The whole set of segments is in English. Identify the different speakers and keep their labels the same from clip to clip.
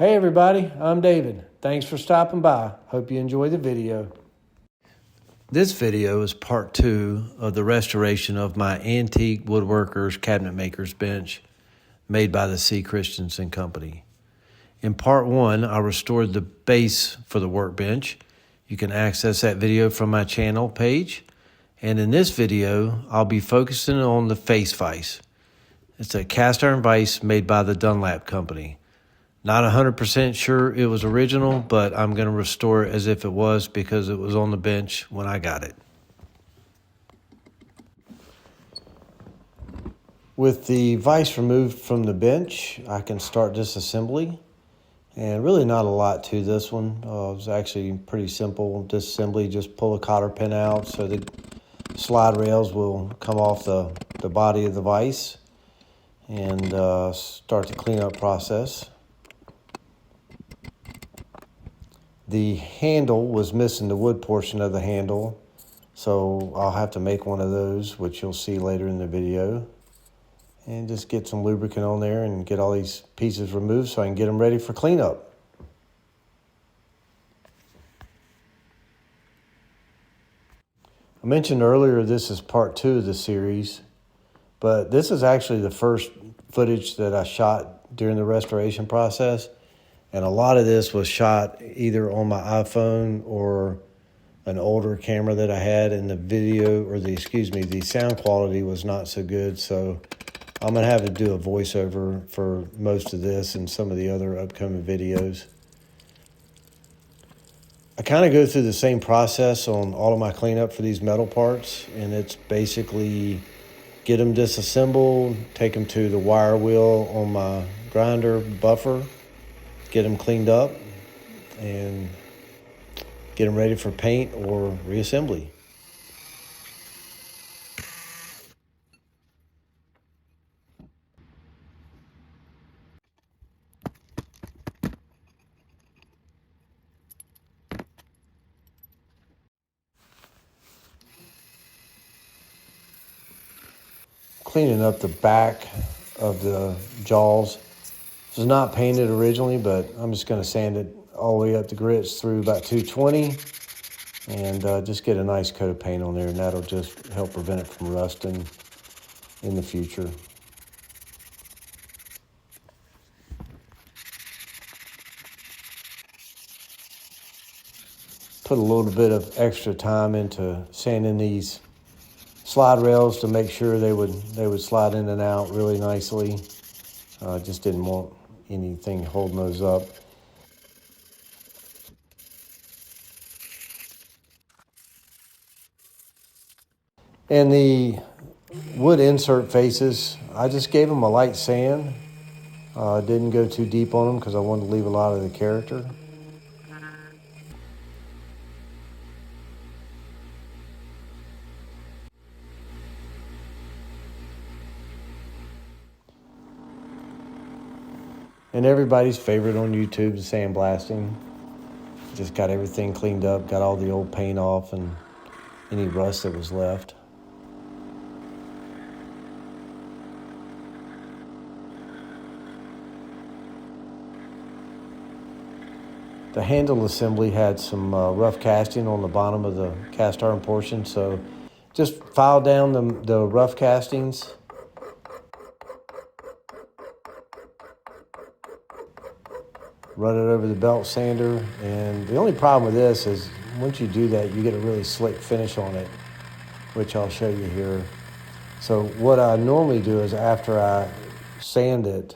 Speaker 1: Hey everybody, I'm David. Thanks for stopping by. Hope you enjoy the video. This video is part 2 of the restoration of my antique Woodworker's cabinet maker's bench made by the Christianson Company. In part 1, I restored the base for the workbench. You can access that video from my channel page. And in this video, I'll be focusing on the Face Vise. It's a cast iron vise made by the Dunlap company. Not 100% sure it was original, but I'm going to restore it as if it was because it was on the bench when I got it. With the vise removed from the bench, I can start disassembly. And really not a lot to this one. It was actually pretty simple disassembly. Just pull a cotter pin out so the slide rails will come off the body of the vise and start the cleanup process. The handle was missing the wood portion of the handle, so I'll have to make one of those, which you'll see later in the video. And just get some lubricant on there and get all these pieces removed so I can get them ready for cleanup. I mentioned earlier this is part 2 of the series, but this is actually the first footage that I shot during the restoration process. And a lot of this was shot either on my iPhone or an older camera that I had, and the video, or the sound quality was not so good. So I'm going to have to do a voiceover for most of this and some of the other upcoming videos. I kind of go through the same process on all of my cleanup for these metal parts, and it's basically get them disassembled, take them to the wire wheel on my grinder buffer, get them cleaned up, and get them ready for paint or reassembly. Cleaning up the back of the jaws. This was not painted originally, but I'm just going to sand it all the way up the grits through about 220 and just get a nice coat of paint on there, and that'll just help prevent it from rusting in the future. Put a little bit of extra time into sanding these slide rails to make sure they would slide in and out really nicely. Just didn't want anything holding those up. And the wood insert faces, I just gave them a light sand. Didn't go too deep on them because I wanted to leave a lot of the character. And everybody's favorite on YouTube is sandblasting. Just got everything cleaned up, got all the old paint off and any rust that was left. The handle assembly had some rough casting on the bottom of the cast iron portion, so just file down the rough castings. Run it over the belt sander, and the only problem with this is once you do that, you get a really slick finish on it, which I'll show you here. So what I normally do is after I sand it,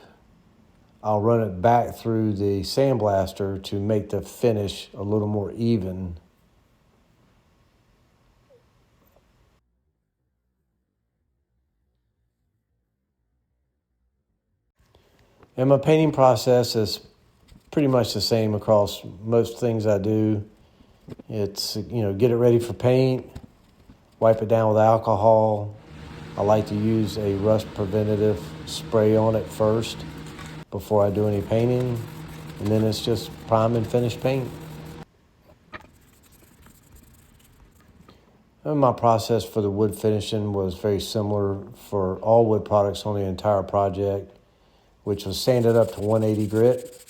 Speaker 1: I'll run it back through the sandblaster to make the finish a little more even. And my painting process is pretty much the same across most things I do. It's, get it ready for paint, wipe it down with alcohol. I like to use a rust preventative spray on it first before I do any painting, and then it's just prime and finish paint. And my process for the wood finishing was very similar for all wood products on the entire project, which was sanded up to 180 grit.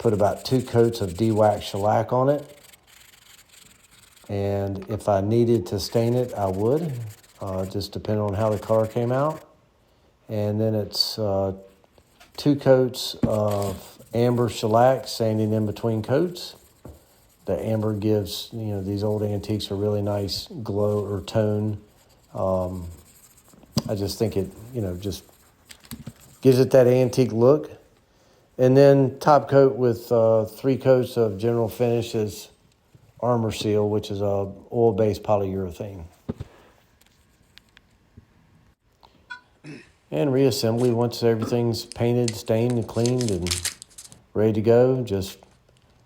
Speaker 1: put about 2 coats of de-wax shellac on it. And if I needed to stain it, I would, just depending on how the color came out. And then it's 2 coats of amber shellac, sanding in between coats. The amber gives, these old antiques a really nice glow or tone. I just think it, just gives it that antique look. And then top coat with 3 coats of General Finishes Armor Seal, which is a oil-based polyurethane. And reassembly, once everything's painted, stained, and cleaned, and ready to go, just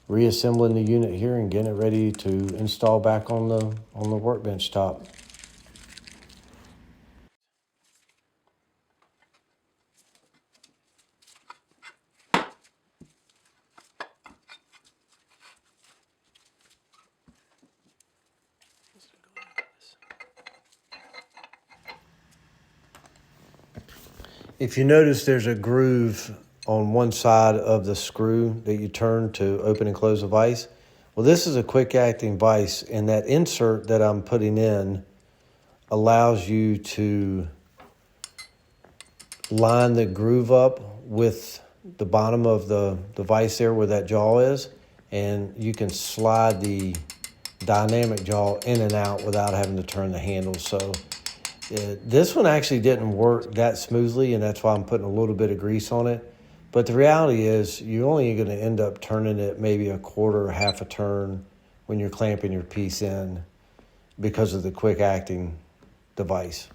Speaker 1: reassembling the unit here and getting it ready to install back on the workbench top. If you notice, there's a groove on one side of the screw that you turn to open and close the vise. Well, this is a quick acting vise, and that insert that I'm putting in allows you to line the groove up with the bottom of the vise there where that jaw is, and you can slide the dynamic jaw in and out without having to turn the handle. So this one actually didn't work that smoothly, and that's why I'm putting a little bit of grease on it. But the reality is you're only going to end up turning it maybe a quarter or half a turn when you're clamping your piece in because of the quick acting device.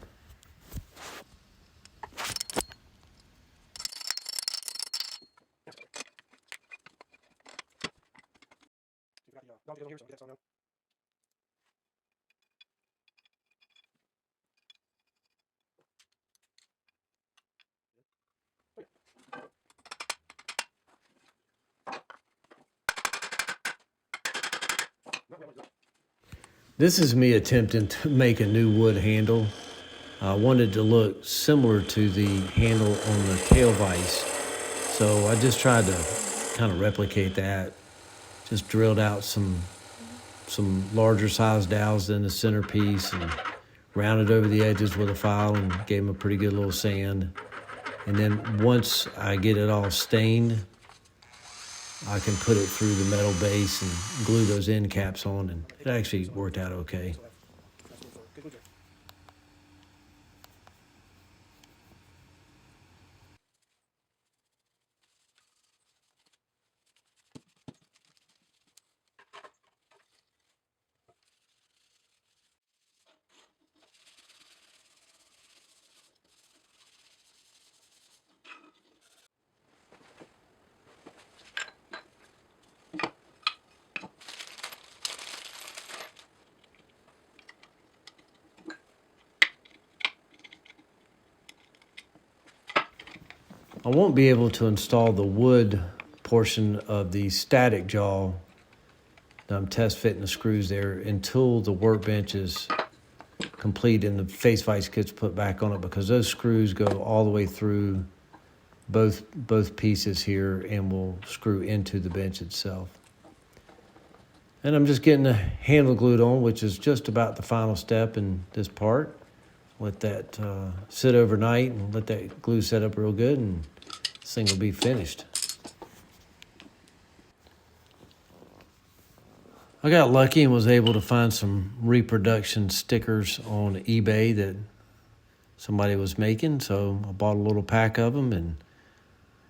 Speaker 1: This is me attempting to make a new wood handle. I wanted to look similar to the handle on the tail vise. So I just tried to kind of replicate that. Just drilled out some larger size dowels in the centerpiece and rounded over the edges with a file and gave them a pretty good little sand. And then once I get it all stained, I can put it through the metal base and glue those end caps on, and it actually worked out okay. I won't be able to install the wood portion of the static jaw that I'm test fitting the screws there until the workbench is complete and the face vise kit's put back on it, because those screws go all the way through both pieces here and will screw into the bench itself. And I'm just getting the handle glued on, which is just about the final step in this part. Let that sit overnight and let that glue set up real good, and this thing will be finished. I got lucky and was able to find some reproduction stickers on eBay that somebody was making, so I bought a little pack of them, and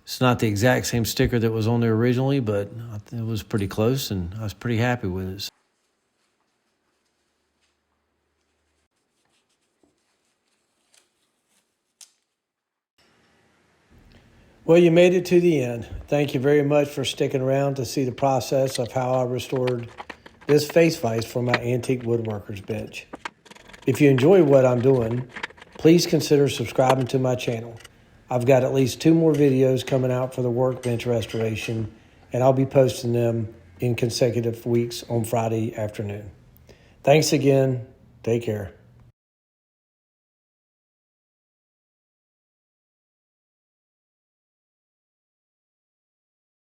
Speaker 1: it's not the exact same sticker that was on there originally, but it was pretty close, and I was pretty happy with it. Well, you made it to the end. Thank you very much for sticking around to see the process of how I restored this face vise for my antique woodworker's bench. If you enjoy what I'm doing, please consider subscribing to my channel. I've got at least 2 more videos coming out for the workbench restoration, and I'll be posting them in consecutive weeks on Friday afternoon. Thanks again. Take care.